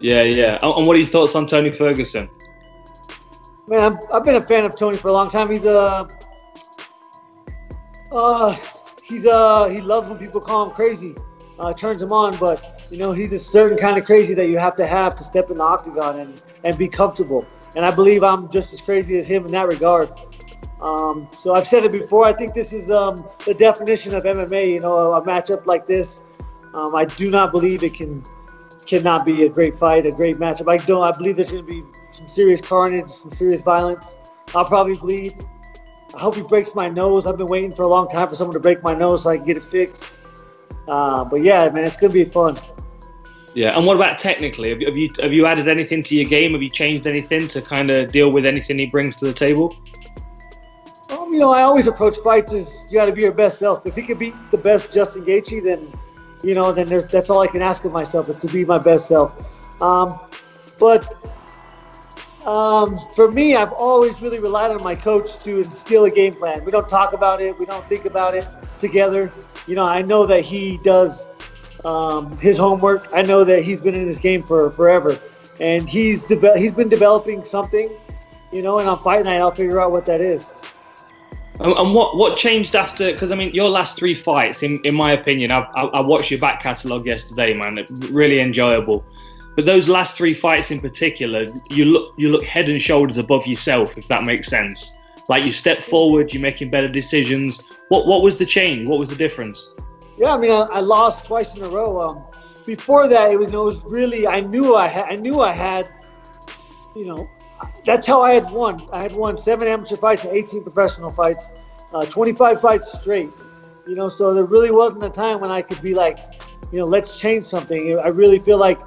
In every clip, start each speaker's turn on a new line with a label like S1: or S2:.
S1: Yeah, yeah. And what are your thoughts on Tony Ferguson?
S2: Man, I've been a fan of Tony for a long time. He loves when people call him crazy. Turns him on, but you know, he's a certain kind of crazy that you have to step in the octagon and be comfortable. And I believe I'm just as crazy as him in that regard. So I've said it before. I think this is the definition of MMA. You know, a matchup like this. I do not believe it cannot be a great fight, a great matchup. I believe there's going to be some serious carnage, some serious violence. I'll probably bleed. I hope he breaks my nose. I've been waiting for a long time for someone to break my nose so I can get it fixed. But yeah, man, it's going to be fun.
S1: Yeah, and what about technically? Have you added anything to your game? Have you changed anything to kind of deal with anything he brings to the table?
S2: You know, I always approach fights as you got to be your best self. If he could beat the best Justin Gaethje, then that's all I can ask of myself, is to be my best self. For me, I've always really relied on my coach to instill a game plan. We don't talk about it. We don't think about it together. You know, I know that he does his homework. I know that he's been in this game for forever, and he's been developing something. You know, and on fight night, I'll figure out what that is.
S1: And what changed after? Because I mean, your last 3 fights, in my opinion, I watched your back catalogue yesterday, man. Really enjoyable. But those last 3 fights in particular, you look head and shoulders above yourself, if that makes sense. Like, you step forward, you're making better decisions. What was the change? What was the difference?
S2: Yeah, I mean, I lost twice in a row. Before that, it was really, I knew I had, you know, that's how I had won. I had won 7 amateur fights and 18 professional fights, 25 fights straight. You know, so there really wasn't a time when I could be like, you know, let's change something. I really feel like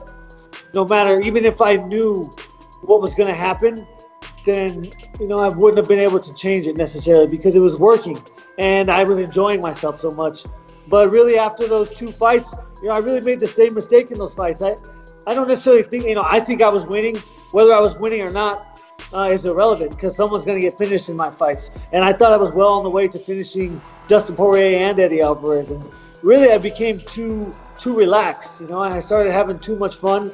S2: no matter, even if I knew what was going to happen, then, you know, I wouldn't have been able to change it necessarily because it was working and I was enjoying myself so much. But really, after those 2 fights, you know, I really made the same mistake in those fights. I don't necessarily think, you know, I think I was winning. Whether I was winning or not is irrelevant because someone's going to get finished in my fights. And I thought I was well on the way to finishing Dustin Poirier and Eddie Alvarez. And really, I became too relaxed, you know, and I started having too much fun.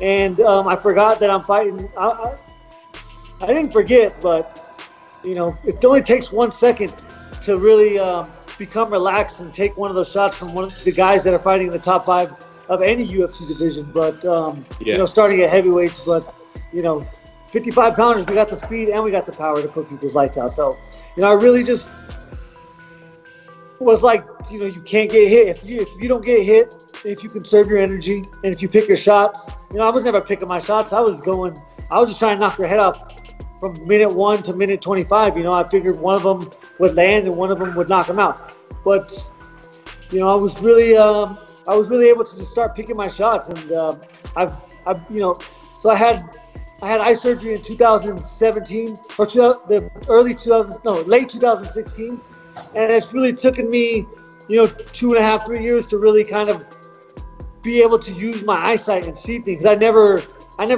S2: And I forgot that I'm fighting. I didn't forget, but, you know, it only takes 1 second to really become relaxed and take one of those shots from one of the guys that are fighting in the top 5 of any UFC division. But, you know, starting at heavyweights, but, you know, 55-pounders, we got the speed and we got the power to put people's lights out. So, you know, I really just was like, you know, you can't get hit. If you don't get hit, if you conserve your energy and if you pick your shots, you know, I was never picking my shots. I was just trying to knock their head off from minute 1 to minute 25. You know, I figured one of them would land and one of them would knock them out. But, you know, I was really able to just start picking my shots. And I've you know, so I had eye surgery in 2017 or late 2016. And it's really taken me, you know, 2.5, 3 years to really kind of be able to use my eyesight and see things. I never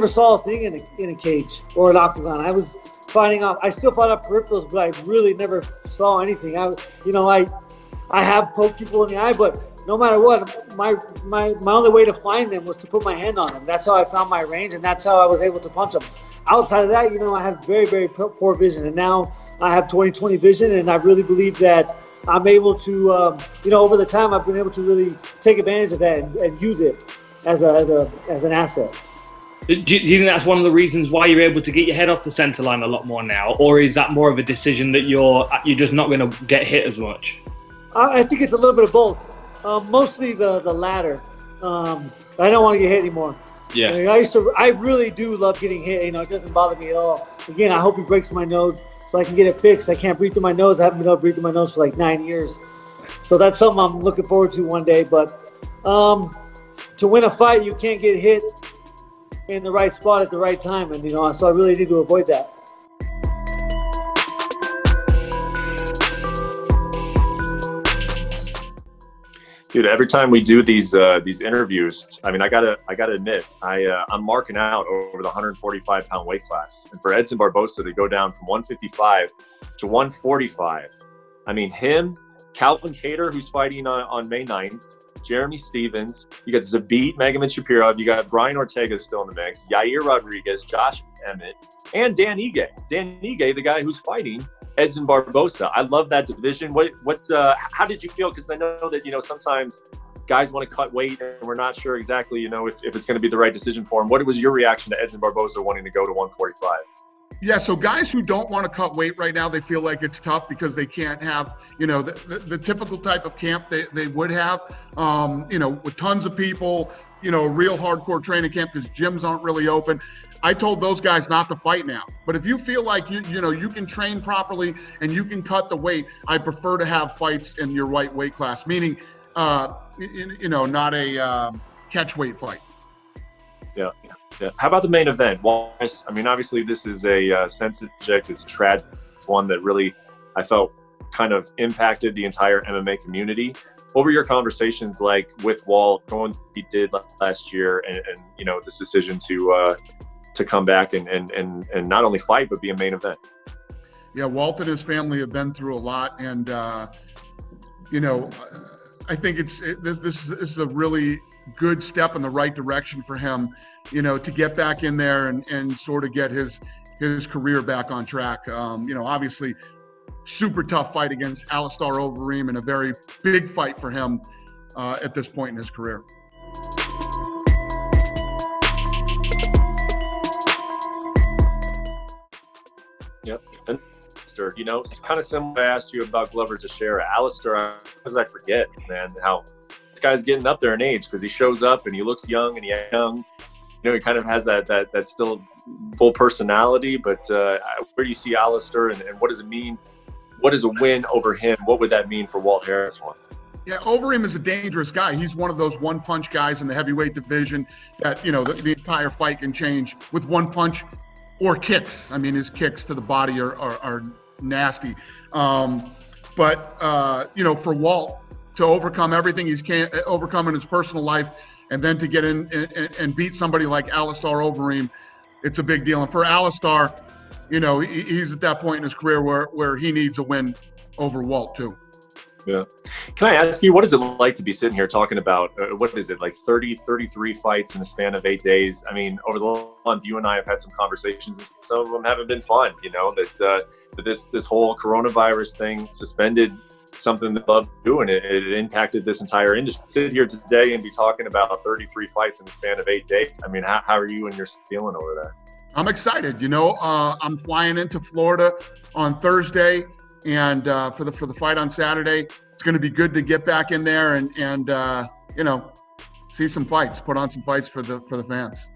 S2: saw a thing in a cage or an octagon. I was finding out. I still found out peripherals, but I really never saw anything. I have poked people in the eye, but no matter what, my only way to find them was to put my hand on them. That's how I found my range, and that's how I was able to punch them. Outside of that, you know, I have very, very poor vision, and now I have 20/20 vision, and I really believe that I'm able to, you know, over the time I've been able to really take advantage of that and use it as an asset.
S1: Do you think that's one of the reasons why you're able to get your head off the center line a lot more now, or is that more of a decision that you're just not going to get hit as much?
S2: I think it's a little bit of both. Mostly the latter. I don't want to get hit anymore.
S1: Yeah.
S2: I mean, I really do love getting hit. You know, it doesn't bother me at all. Again, I hope he breaks my nose so I can get it fixed. I can't breathe through my nose. I haven't been able to breathe through my nose for like 9 years. So that's something I'm looking forward to one day. But to win a fight, you can't get hit in the right spot at the right time. And, you know, so I really need to avoid that.
S3: Dude, every time we do these interviews, I mean, I gotta admit, I'm marking out over the 145-pound weight class, and for Edson Barbosa to go down from 155 to 145, I mean, him, Calvin Kattar, who's fighting on May 9th, Jeremy Stevens, you got Zabit Magomed-Shapirov, you got Brian Ortega still in the mix, Yair Rodriguez, Josh Emmett, and Dan Ige. Dan Ige, the guy who's fighting Edson Barbosa. I love that division. How did you feel? Because I know that, sometimes guys want to cut weight and we're not sure exactly, if it's going to be the right decision for him. What was your reaction to Edson Barbosa wanting to go to 145?
S4: Yeah, so guys who don't want to cut weight right now, they feel like it's tough because they can't have, the typical type of camp they would have, with tons of people, a real hardcore training camp because gyms aren't really open. I told those guys not to fight now. But if you feel like you can train properly and you can cut the weight, I prefer to have fights in your right weight class, meaning, not a catch weight fight. Yeah. How about the main event? Well, I mean, obviously this is a sensitive subject. It's tragic. It's one that really, I felt, kind of impacted the entire MMA community. What were your conversations like with Walt, going what he did last year, and this decision to come back and not only fight but be a main event? Yeah, Walt and his family have been through a lot, and I think this is a really good step in the right direction for him, to get back in there and sort of get his career back on track. Obviously super tough fight against Alistair Overeem and a very big fight for him at this point in his career. Yep. And it's kind of similar. I asked you about Glover Teixeira. Alistair, because I forget, man, how this guy's getting up there in age, because he shows up and he looks young and he's young. He kind of has that still full personality. But where do you see Alistair, and what does it mean? What is a win over him? What would that mean for Walt Harris one? Yeah, Overeem is a dangerous guy. He's one of those one-punch guys in the heavyweight division that, the entire fight can change with one punch or kicks. I mean, his kicks to the body are nasty. But for Walt to overcome everything he's overcome in his personal life, and then to get in and beat somebody like Alistair Overeem, it's a big deal. And for Alistair, he's at that point in his career where he needs a win over Walt too. Yeah. Can I ask you, what is it like to be sitting here talking about, what is it, like 33 fights in the span of 8 days? I mean, over the month, you and I have had some conversations, and some of them haven't been fun, that this whole coronavirus thing suspended something they love doing. It impacted this entire industry. Sit here today and be talking about 33 fights in the span of 8 days. I mean, how are you and your feeling over there? I'm excited. I'm flying into Florida on Thursday, and for the fight on Saturday. It's going to be good to get back in there and see some fights, put on some fights for the fans.